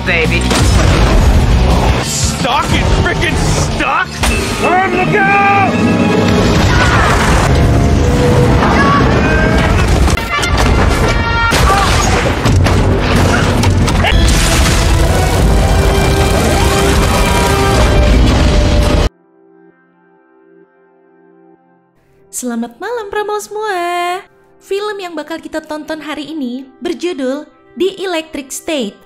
baby. Stuck? It's freaking stuck? On the go! Selamat malam Pramol semua. Film yang bakal kita tonton hari ini berjudul The Electric State.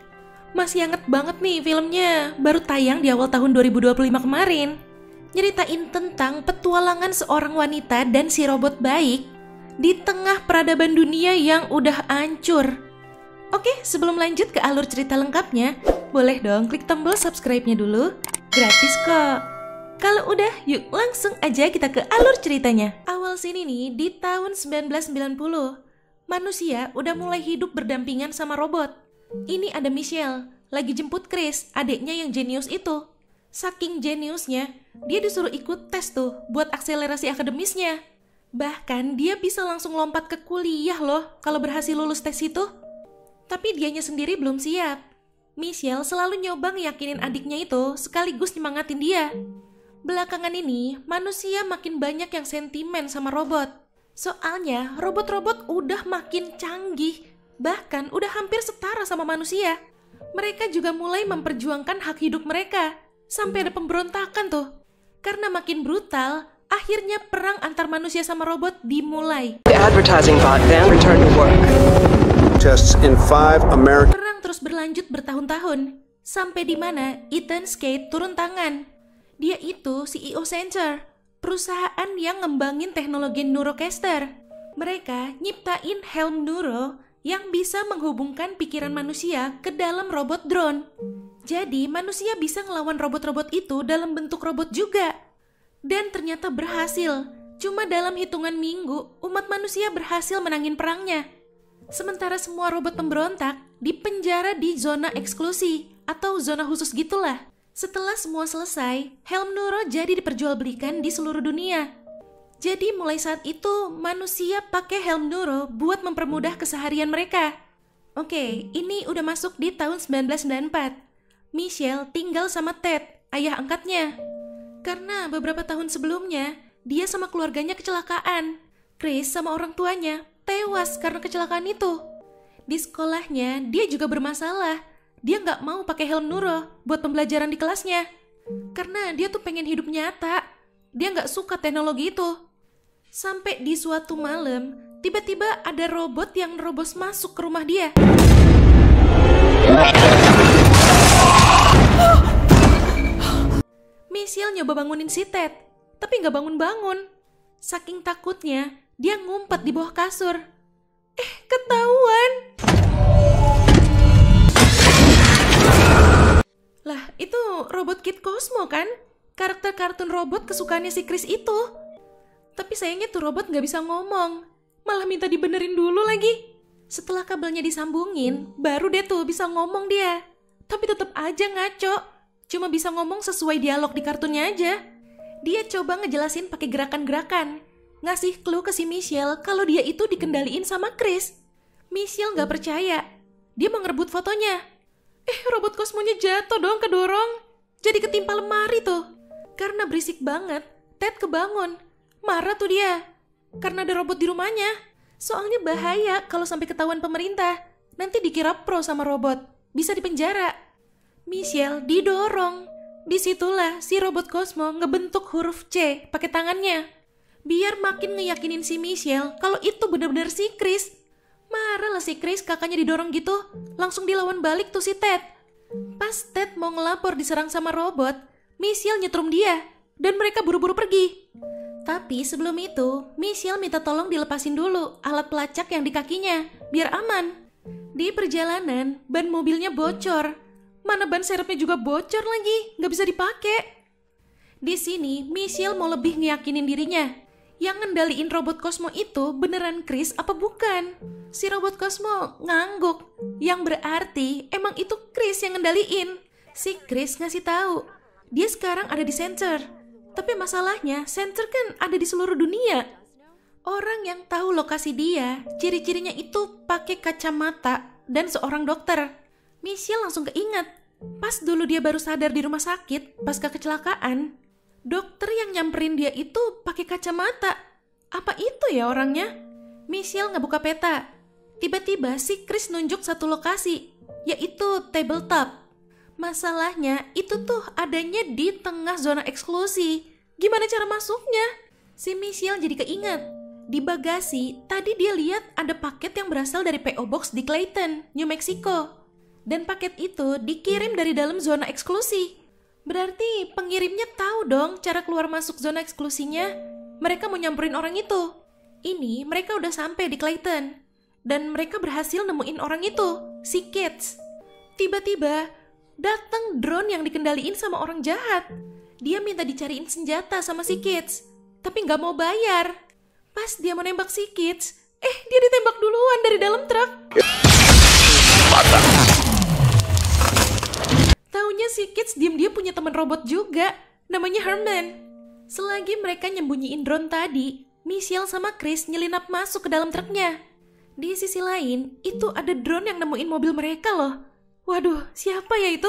Masih hangat banget nih filmnya, baru tayang di awal tahun 2025 kemarin. Nyeritain tentang petualangan seorang wanita dan si robot baik di tengah peradaban dunia yang udah hancur. Oke, sebelum lanjut ke alur cerita lengkapnya, boleh dong klik tombol subscribe-nya dulu, gratis kok. Kalau udah, yuk langsung aja kita ke alur ceritanya. Awal sini nih, di tahun 1990, manusia udah mulai hidup berdampingan sama robot. Ini ada Michelle, lagi jemput Chris, adiknya yang jenius itu. Saking jeniusnya, dia disuruh ikut tes tuh buat akselerasi akademisnya. Bahkan dia bisa langsung lompat ke kuliah loh kalau berhasil lulus tes itu. Tapi dianya sendiri belum siap. Michelle selalu nyoba ngeyakinin adiknya itu sekaligus nyemangatin dia. Belakangan ini, manusia makin banyak yang sentimen sama robot. Soalnya, robot-robot udah makin canggih, bahkan udah hampir setara sama manusia. Mereka juga mulai memperjuangkan hak hidup mereka, sampai ada pemberontakan tuh. Karena makin brutal, akhirnya perang antar manusia sama robot dimulai. The advertising bot then returned to work. Tests in 5 American. Perang terus berlanjut bertahun-tahun, sampai di mana Ethan Skate turun tangan. Dia itu CEO Sensor, perusahaan yang ngembangin teknologi Neurocaster. Mereka nyiptain helm Neuro yang bisa menghubungkan pikiran manusia ke dalam robot drone. Jadi manusia bisa ngelawan robot-robot itu dalam bentuk robot juga. Dan ternyata berhasil. Cuma dalam hitungan minggu, umat manusia berhasil menangin perangnya. Sementara semua robot pemberontak dipenjara di zona eksklusi atau zona khusus gitulah. Setelah semua selesai, helm Neuro jadi diperjualbelikan di seluruh dunia. Jadi mulai saat itu, manusia pakai helm Neuro buat mempermudah keseharian mereka. Oke, ini udah masuk di tahun 1994. Michelle tinggal sama Ted, ayah angkatnya. Karena beberapa tahun sebelumnya, dia sama keluarganya kecelakaan. Chris sama orang tuanya tewas karena kecelakaan itu. Di sekolahnya, dia juga bermasalah. Dia nggak mau pakai helm Neuro buat pembelajaran di kelasnya. Karena dia tuh pengen hidup nyata. Dia nggak suka teknologi itu. Sampai di suatu malam, tiba-tiba ada robot yang nerobos masuk ke rumah dia. Michelle nyoba bangunin si Ted, tapi nggak bangun-bangun. Saking takutnya, dia ngumpet di bawah kasur. Ketahuan! Lah, itu robot Kid Cosmo kan? Karakter kartun robot kesukaannya si Chris itu. Tapi sayangnya tuh robot nggak bisa ngomong. Malah minta dibenerin dulu lagi. Setelah kabelnya disambungin, baru deh tuh bisa ngomong dia. Tapi tetap aja ngaco. Cuma bisa ngomong sesuai dialog di kartunnya aja. Dia coba ngejelasin pakai gerakan-gerakan. Ngasih clue ke si Michelle kalau dia itu dikendaliin sama Chris. Michelle nggak percaya. Dia mau ngerebut fotonya. Robot Cosmonya jatuh dong, kedorong. Jadi ketimpa lemari tuh. Karena berisik banget, Ted kebangun. Marah tuh dia. Karena ada robot di rumahnya. Soalnya bahaya kalau sampai ketahuan pemerintah. Nanti dikira pro sama robot. Bisa dipenjara. Michelle didorong. Disitulah si robot Cosmo ngebentuk huruf C pakai tangannya. Biar makin ngeyakinin si Michelle kalau itu benar-benar si Chris. Marah lah si Chris, kakaknya didorong gitu. Langsung dilawan balik tuh si Ted. Pas Ted mau ngelapor diserang sama robot, Michelle nyetrum dia. Dan mereka buru-buru pergi. Tapi sebelum itu, Michelle minta tolong dilepasin dulu alat pelacak yang di kakinya, biar aman. Di perjalanan, ban mobilnya bocor. Mana ban serepnya juga bocor lagi, nggak bisa dipakai. Di sini, Michelle mau lebih ngeyakinin dirinya. Yang ngendaliin robot Cosmo itu beneran Chris apa bukan? Si robot Cosmo ngangguk, yang berarti emang itu Chris yang ngendaliin. Si Chris ngasih tahu, dia sekarang ada di Sensor. Tapi masalahnya, Sensor kan ada di seluruh dunia. Orang yang tahu lokasi dia, ciri-cirinya itu pakai kacamata dan seorang dokter. Michelle langsung keinget, Pas dulu dia baru sadar di rumah sakit pasca kecelakaan, dokter yang nyamperin dia itu pakai kacamata. Apa itu ya orangnya? Michelle ngebuka peta. Tiba-tiba si Chris nunjuk satu lokasi, yaitu tabletop. Masalahnya itu tuh adanya di tengah zona eksklusi. Gimana cara masuknya? Si Michelle jadi keinget. Di bagasi, tadi dia lihat ada paket yang berasal dari PO Box di Clayton, New Mexico. Dan paket itu dikirim dari dalam zona eksklusi. Berarti pengirimnya tahu dong cara keluar masuk zona eksklusinya. Mereka mau nyamperin orang itu. Ini mereka udah sampai di Clayton. Dan mereka berhasil nemuin orang itu, si Kids. Tiba-tiba, datang drone yang dikendaliin sama orang jahat. Dia minta dicariin senjata sama si Kids, tapi nggak mau bayar. Pas dia mau nembak si Kids, dia ditembak duluan dari dalam truk. Taunya si Kids diam-diam punya teman robot juga, namanya Herman. Selagi mereka nyembunyiin drone tadi, Michelle sama Chris nyelinap masuk ke dalam truknya. Di sisi lain, itu ada drone yang nemuin mobil mereka loh. Waduh, siapa ya itu?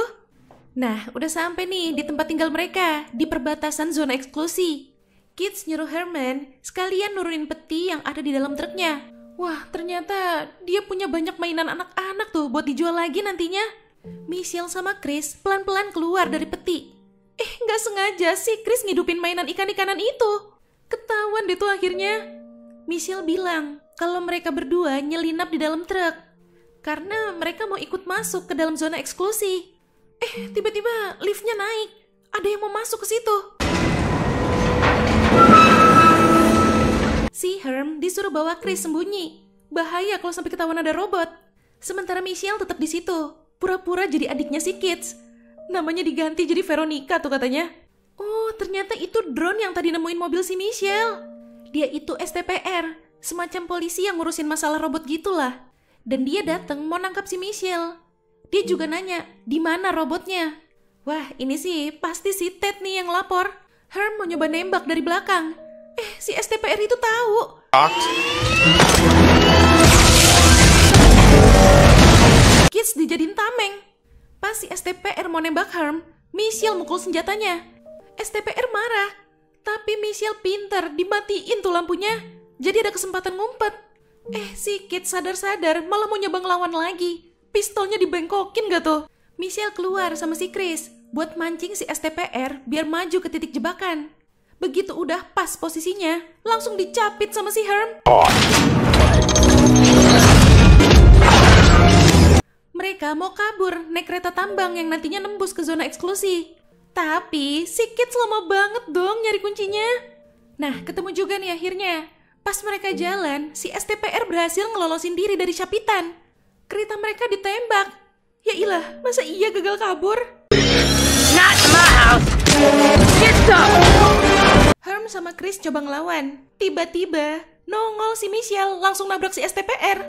Nah, udah sampai nih di tempat tinggal mereka, di perbatasan zona eksklusi. Kids nyuruh Herman sekalian nurunin peti yang ada di dalam truknya. Wah, ternyata dia punya banyak mainan anak-anak tuh buat dijual lagi nantinya. Michelle sama Chris pelan-pelan keluar dari peti. Nggak sengaja sih Chris ngidupin mainan ikan-ikanan itu. Ketahuan deh tuh akhirnya. Michelle bilang kalau mereka berdua nyelinap di dalam truk karena mereka mau ikut masuk ke dalam zona eksklusi. Tiba-tiba liftnya naik. Ada yang mau masuk ke situ. Si Herm disuruh bawa Chris sembunyi. Bahaya kalau sampai ketahuan ada robot. Sementara Michelle tetap di situ, pura-pura jadi adiknya si Kids. Namanya diganti jadi Veronica tuh katanya. Oh, ternyata itu drone yang tadi nemuin mobil si Michelle. Dia itu STPR, semacam polisi yang ngurusin masalah robot gitulah. Dan dia datang mau nangkap si Michelle. Dia juga nanya, di mana robotnya? Wah, ini sih pasti si Ted nih yang lapor. Herm mau nyoba nembak dari belakang. Si STPR itu tahu. Kids dijadiin tameng. Pas si STPR mau nembak Herm, Michelle mukul senjatanya. STPR marah, tapi Michelle pinter, dimatiin tuh lampunya. Jadi ada kesempatan ngumpet. Si Kids sadar-sadar malah mau nyoba ngelawan lagi. Pistolnya dibengkokin gak tuh? Michelle keluar sama si Chris buat mancing si STPR biar maju ke titik jebakan. Begitu udah pas posisinya, langsung dicapit sama si Herm. Mereka mau kabur naik kereta tambang yang nantinya nembus ke zona eksklusi. Tapi si Kids lama banget dong nyari kuncinya. Nah, ketemu juga nih akhirnya. Pas mereka jalan, si STPR berhasil ngelolosin diri dari capitan. Kereta mereka ditembak. Ya ilah, masa iya gagal kabur? Not my house! Get up! Herm sama Chris coba ngelawan. Tiba-tiba, nongol si Michelle langsung nabrak si STPR.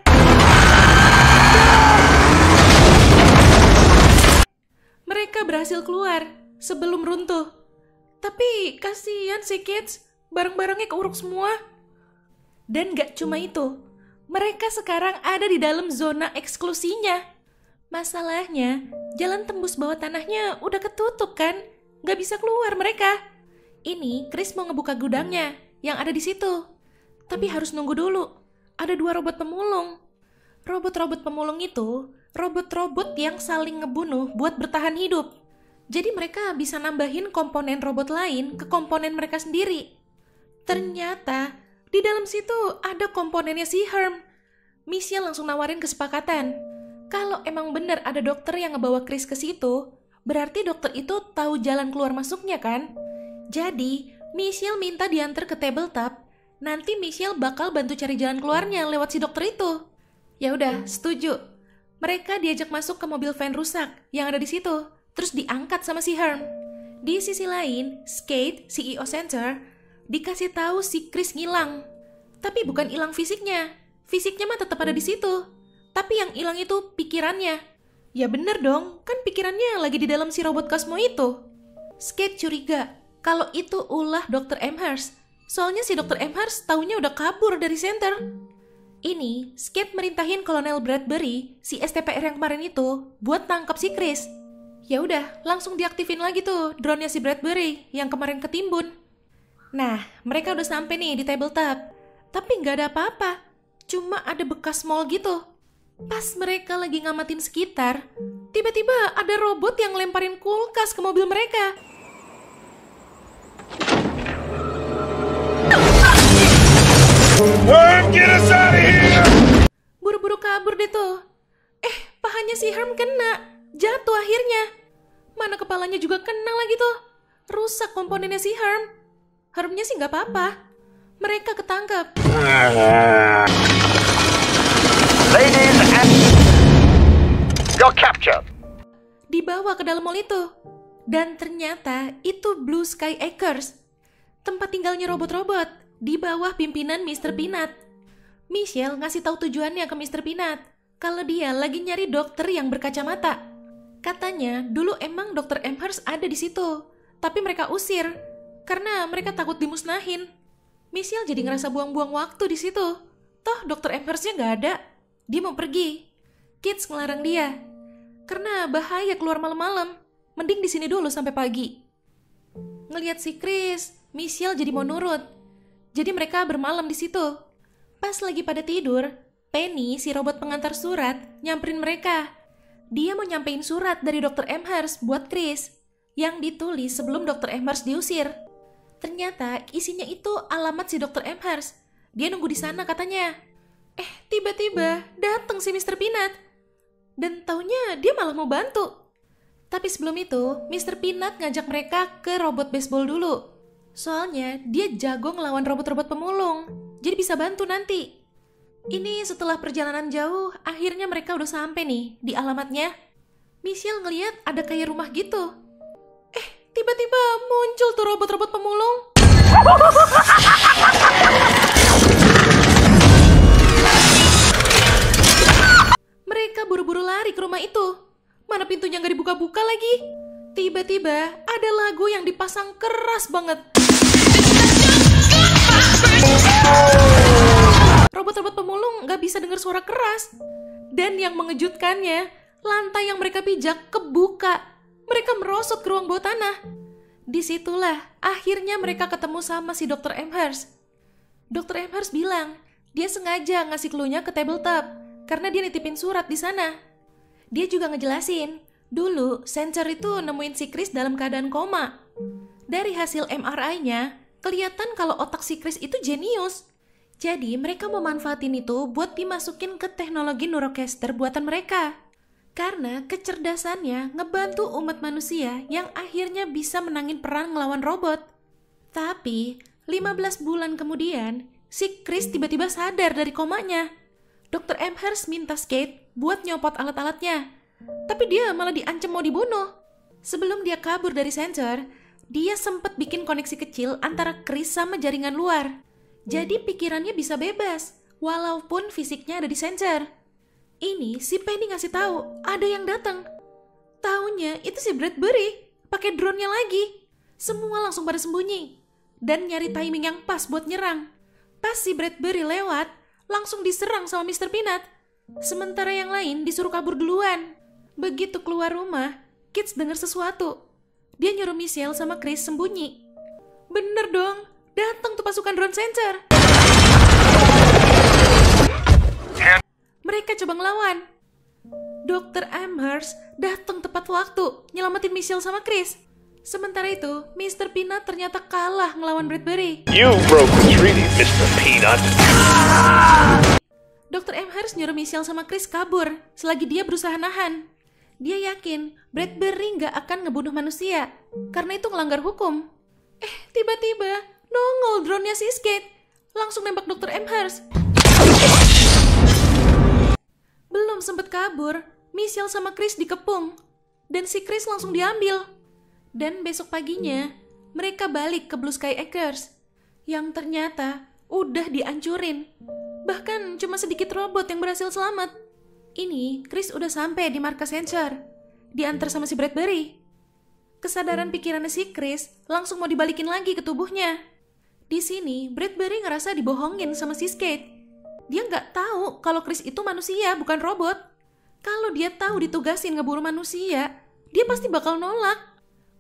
Mereka berhasil keluar sebelum runtuh. Tapi kasihan si Kids, barang-barangnya keuruk semua. Dan gak cuma itu, mereka sekarang ada di dalam zona eksklusinya. Masalahnya, jalan tembus bawah tanahnya udah ketutup kan? Gak bisa keluar mereka. Ini Chris mau ngebuka gudangnya yang ada di situ. Tapi harus nunggu dulu. Ada 2 robot pemulung. Robot-robot pemulung itu robot-robot yang saling ngebunuh buat bertahan hidup. Jadi mereka bisa nambahin komponen robot lain ke komponen mereka sendiri. Ternyata di dalam situ ada komponennya si Herm. Michelle langsung nawarin kesepakatan. Kalau emang bener ada dokter yang ngebawa Chris ke situ, berarti dokter itu tahu jalan keluar masuknya kan? Jadi, Michelle minta diantar ke tabletop. Nanti Michelle bakal bantu cari jalan keluarnya lewat si dokter itu. Ya udah, setuju. Mereka diajak masuk ke mobil van rusak yang ada di situ, terus diangkat sama si Herm. Di sisi lain, Skate, CEO Center, dikasih tahu si Chris ngilang. Tapi bukan hilang fisiknya. Fisiknya mah tetap ada di situ. Tapi yang hilang itu pikirannya. Ya bener dong, kan pikirannya lagi di dalam si robot Cosmo itu. Skate curiga kalau itu ulah Dr. Amherst. Soalnya si Dr. Amherst taunya udah kabur dari center. Ini, Skate merintahin Kolonel Bradbury, si STPR yang kemarin itu, buat nangkap si Chris. Ya udah, langsung diaktifin lagi tuh drone-nya si Bradbury yang kemarin ketimbun. Nah, mereka udah sampai nih di tabletop. Tapi nggak ada apa-apa. Cuma ada bekas mall gitu. Pas mereka lagi ngamatin sekitar, tiba-tiba ada robot yang lemparin kulkas ke mobil mereka. Get us out of here! Buru-buru kabur deh tuh. Pahanya si Herm kena. Jatuh akhirnya. Mana kepalanya juga kena lagi tuh. Rusak komponennya si Herm. Hermnya sih nggak apa-apa. Mereka ketangkep. Ladies and you're captured. Dibawa ke dalam mall itu. Dan ternyata itu Blue Sky Acres. Tempat tinggalnya robot-robot di bawah pimpinan Mr. Peanut. Michelle ngasih tahu tujuannya ke Mr. Peanut. Kalau dia lagi nyari dokter yang berkacamata. Katanya dulu emang Dr. Amherst ada di situ, tapi mereka usir karena mereka takut dimusnahin. Michelle jadi ngerasa buang-buang waktu di situ. Toh Dr. Amherstnya nggak ada, dia mau pergi. Kids ngelarang dia karena bahaya keluar malam-malam. Mending di sini dulu sampai pagi. Ngelihat si Chris, Michelle jadi mau nurut. Jadi mereka bermalam di situ. Pas lagi pada tidur, Penny, si robot pengantar surat, nyamperin mereka. Dia mau nyampein surat dari Dr. Amherst buat Chris yang ditulis sebelum Dr. Amherst diusir. Ternyata isinya itu alamat si Dr. Amherst. Dia nunggu di sana katanya. Tiba-tiba datang si Mr. Peanut. Dan taunya dia malah mau bantu. Tapi sebelum itu, Mr. Peanut ngajak mereka ke robot baseball dulu. Soalnya dia jago ngelawan robot-robot pemulung. Jadi bisa bantu nanti. Ini setelah perjalanan jauh, akhirnya mereka udah sampai nih di alamatnya. Michelle ngeliat ada kayak rumah gitu. Tiba-tiba muncul tuh robot-robot pemulung. Mereka buru-buru lari ke rumah itu. Mana pintunya nggak dibuka-buka lagi. Tiba-tiba ada lagu yang dipasang keras banget. Robot-robot pemulung nggak bisa dengar suara keras. Dan yang mengejutkannya, lantai yang mereka pijak kebuka. Mereka merosot ke ruang bawah tanah. Disitulah akhirnya mereka ketemu sama si Dr. Amherst. Dr. Amherst bilang dia sengaja ngasih clue-nya ke tabletop karena dia nitipin surat di sana. Dia juga ngejelasin, dulu sensor itu nemuin si Chris dalam keadaan koma. Dari hasil MRI-nya, kelihatan kalau otak si Chris itu jenius. Jadi mereka mau manfaatin itu buat dimasukin ke teknologi neurocaster buatan mereka. Karena kecerdasannya ngebantu umat manusia yang akhirnya bisa menangin perang ngelawan robot. Tapi 15 bulan kemudian, si Chris tiba-tiba sadar dari komanya. Dr. Amherst minta Skate buat nyopot alat-alatnya. Tapi dia malah diancam mau dibunuh. Sebelum dia kabur dari sensor, dia sempat bikin koneksi kecil antara Chris sama jaringan luar. Jadi pikirannya bisa bebas, walaupun fisiknya ada di sensor. Ini si Penny ngasih tahu ada yang datang. Taunya itu si Bradbury, pakai drone-nya lagi. Semua langsung pada sembunyi dan nyari timing yang pas buat nyerang. Pas si Bradbury lewat, langsung diserang sama Mr. Peanut. Sementara yang lain disuruh kabur duluan. Begitu keluar rumah, Kids dengar sesuatu. Dia nyuruh Michelle sama Chris sembunyi. Bener dong, datang tuh pasukan drone sensor. Mereka coba ngelawan. Dr. Amherst datang tepat waktu, nyelamatin Michelle sama Chris. Sementara itu, Mr. Peanut ternyata kalah ngelawan Bradbury. You broke the treaty, Mr. Peanut. Dr. Amherst nyuruh Michelle sama Chris kabur selagi dia berusaha nahan. Dia yakin Bradbury nggak akan ngebunuh manusia karena itu ngelanggar hukum. Tiba-tiba nongol drone-nya si Skate, langsung nembak Dr. Amherst. Belum sempet kabur, Michelle sama Chris dikepung dan si Chris langsung diambil. Dan besok paginya mereka balik ke Blue Sky Acres yang ternyata udah dihancurin. Bahkan cuma sedikit robot yang berhasil selamat. Ini Chris udah sampai di markas sensor, diantar sama si Bradbury. Kesadaran pikirannya si Chris langsung mau dibalikin lagi ke tubuhnya. Di sini Bradbury ngerasa dibohongin sama si Skate. Dia nggak tahu kalau Chris itu manusia bukan robot. Kalau dia tahu ditugasin ngeburu manusia, dia pasti bakal nolak.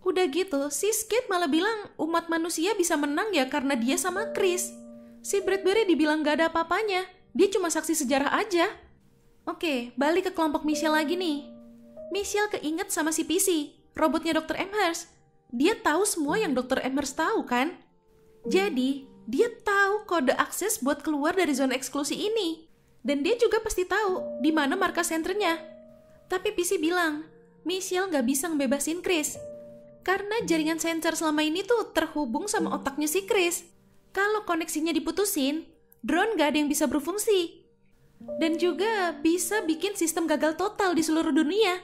Udah gitu, si Skate malah bilang umat manusia bisa menang ya karena dia sama Chris. Si Bradbury dibilang gak ada apa-apanya, dia cuma saksi sejarah aja. Oke, balik ke kelompok Michelle lagi nih. Michelle keinget sama si PC, robotnya Dr. Amherst. Dia tahu semua yang Dr. Amherst tahu kan? Jadi, dia tahu kode akses buat keluar dari zona eksklusi ini. Dan dia juga pasti tahu di mana markas senternya. Tapi PC bilang, Michelle gak bisa ngebebasin Chris. Karena jaringan sensor selama ini tuh terhubung sama otaknya si Chris. Kalau koneksinya diputusin, drone gak ada yang bisa berfungsi. Dan juga bisa bikin sistem gagal total di seluruh dunia.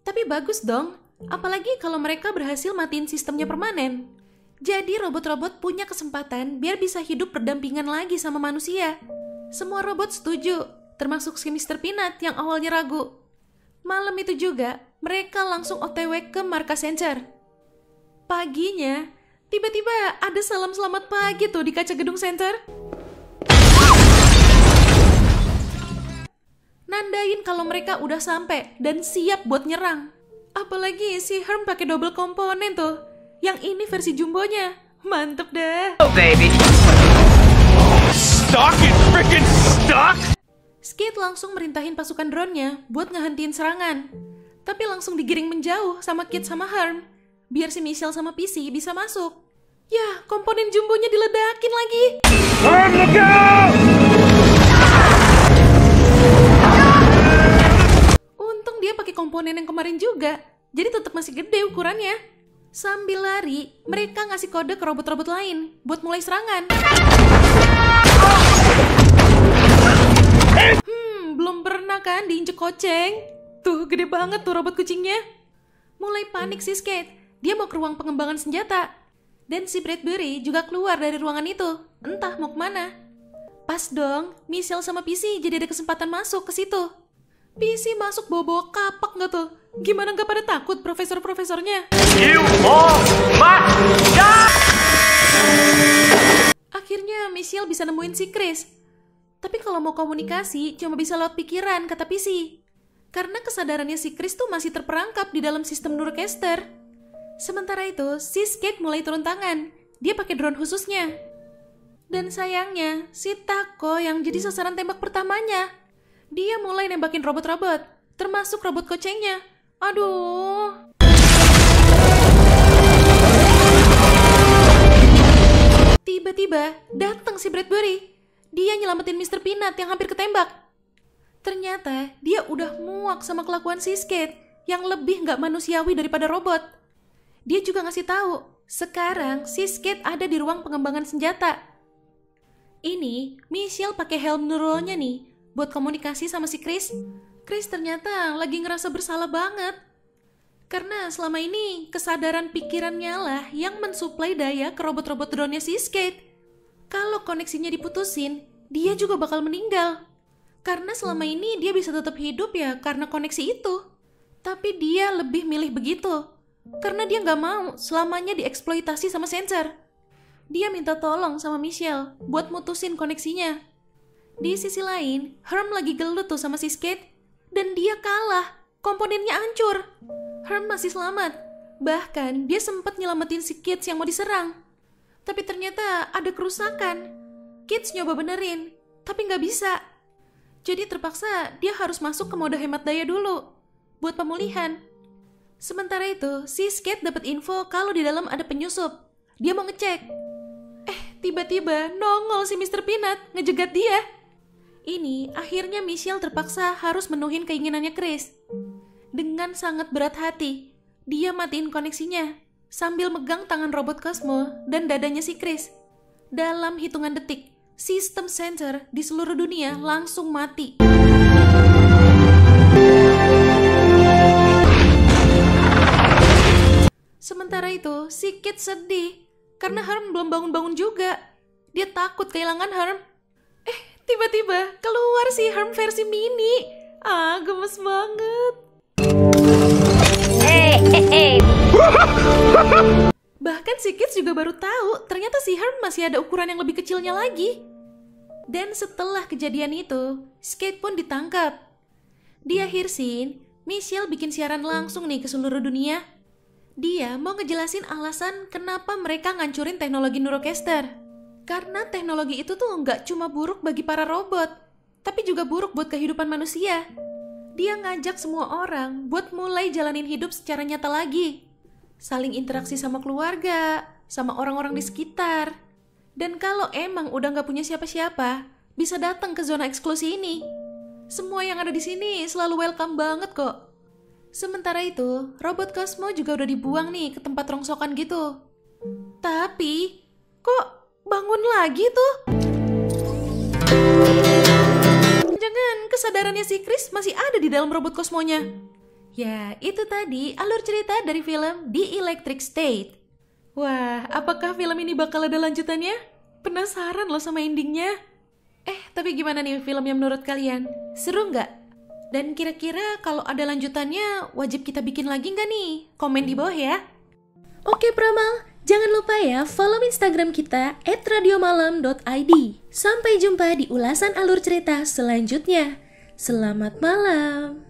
Tapi bagus dong, apalagi kalau mereka berhasil matiin sistemnya permanen. Jadi robot-robot punya kesempatan biar bisa hidup berdampingan lagi sama manusia. Semua robot setuju, termasuk si Mr. Peanut yang awalnya ragu. Malam itu juga, mereka langsung OTW ke markas sensor. Paginya, tiba-tiba ada salam selamat pagi tuh di kaca gedung sensor. Nandain kalau mereka udah sampai dan siap buat nyerang. Apalagi si Herm pakai double komponen tuh. Yang ini versi jumbonya. Mantep deh. Oh, baby. Stuck it, freaking stuck! Skate langsung merintahin pasukan drone-nya buat ngehentiin serangan. Tapi langsung digiring menjauh sama Kit sama Herm. Biar si Michelle sama PC bisa masuk. Yah, komponen jumbonya diledakin lagi. Arm, look out! Untung dia pakai komponen yang kemarin juga. Jadi tetap masih gede ukurannya. Sambil lari, mereka ngasih kode ke robot-robot lain buat mulai serangan. Belum pernah kan diinjek koceng? Tuh, gede banget tuh robot kucingnya. Mulai panik si Skate. Dia mau ke ruang pengembangan senjata. Dan si Bradbury juga keluar dari ruangan itu. Entah mau kemana. Pas dong, Michelle sama PC jadi ada kesempatan masuk ke situ. PC masuk bawa-bawa kapak nggak tuh? Gimana nggak pada takut profesor-profesornya? You all must die! Akhirnya Michelle bisa nemuin si Chris. Tapi kalau mau komunikasi, cuma bisa lewat pikiran, kata PC. Karena kesadarannya si Chris tuh masih terperangkap di dalam sistem Neurocaster. Sementara itu, si Skate mulai turun tangan. Dia pakai drone khususnya. Dan sayangnya, si Taco yang jadi sasaran tembak pertamanya. Dia mulai nembakin robot-robot, termasuk robot kocengnya. Aduh. Tiba-tiba, datang si Bradbury. Dia nyelamatin Mr. Peanut yang hampir ketembak. Ternyata, dia udah muak sama kelakuan si Skate yang lebih nggak manusiawi daripada robot. Dia juga ngasih tahu, sekarang si Skate ada di ruang pengembangan senjata. Ini, Michelle pakai helm neuronnya nih, buat komunikasi sama si Chris. Chris ternyata lagi ngerasa bersalah banget. Karena selama ini, kesadaran pikirannya lah yang mensuplai daya ke robot-robot drone-nya si Skate. Kalau koneksinya diputusin, dia juga bakal meninggal. Karena selama ini dia bisa tetap hidup ya karena koneksi itu. Tapi dia lebih milih begitu. Karena dia nggak mau selamanya dieksploitasi sama sensor. Dia minta tolong sama Michelle buat mutusin koneksinya. Di sisi lain, Herm lagi gelut tuh sama si Skate. Dan dia kalah, komponennya hancur. Herm masih selamat. Bahkan dia sempat nyelamatin si Kids yang mau diserang. Tapi ternyata ada kerusakan. Kids nyoba benerin, tapi nggak bisa. Jadi terpaksa dia harus masuk ke mode hemat daya dulu buat pemulihan. Sementara itu, si Skate dapat info kalau di dalam ada penyusup. Dia mau ngecek. Tiba-tiba nongol si Mr. Peanut ngejegat dia. Ini akhirnya Michelle terpaksa harus menuhin keinginannya Chris. Dengan sangat berat hati, dia matiin koneksinya sambil megang tangan robot Cosmo dan dadanya si Chris. Dalam hitungan detik, sistem sensor di seluruh dunia langsung mati. Sementara itu, si Kid sedih karena Herm belum bangun-bangun juga. Dia takut kehilangan Herm. Tiba-tiba keluar si Herm versi mini. Gemes banget. Bahkan si Kids juga baru tahu ternyata si Herm masih ada ukuran yang lebih kecilnya lagi. Dan setelah kejadian itu, Skate pun ditangkap. Di akhir scene, Michelle bikin siaran langsung nih ke seluruh dunia. Dia mau ngejelasin alasan kenapa mereka ngancurin teknologi Neurocaster. Karena teknologi itu tuh nggak cuma buruk bagi para robot, tapi juga buruk buat kehidupan manusia. Dia ngajak semua orang buat mulai jalanin hidup secara nyata lagi. Saling interaksi sama keluarga, sama orang-orang di sekitar. Dan kalau emang udah nggak punya siapa-siapa, bisa datang ke zona eksklusi ini. Semua yang ada di sini selalu welcome banget kok. Sementara itu, robot Cosmo juga udah dibuang nih ke tempat rongsokan gitu. Tapi, kok bangun lagi tuh? Jangan kesadarannya si Chris masih ada di dalam robot Cosmonya. Ya, itu tadi alur cerita dari film The Electric State. Wah, apakah film ini bakal ada lanjutannya? Penasaran loh sama endingnya. Tapi gimana nih filmnya menurut kalian? Seru nggak? Dan kira-kira kalau ada lanjutannya, wajib kita bikin lagi nggak nih? Komen di bawah ya. Oke Pramal, jangan lupa ya follow Instagram kita @radiomalam.id. Sampai jumpa di ulasan alur cerita selanjutnya. Selamat malam.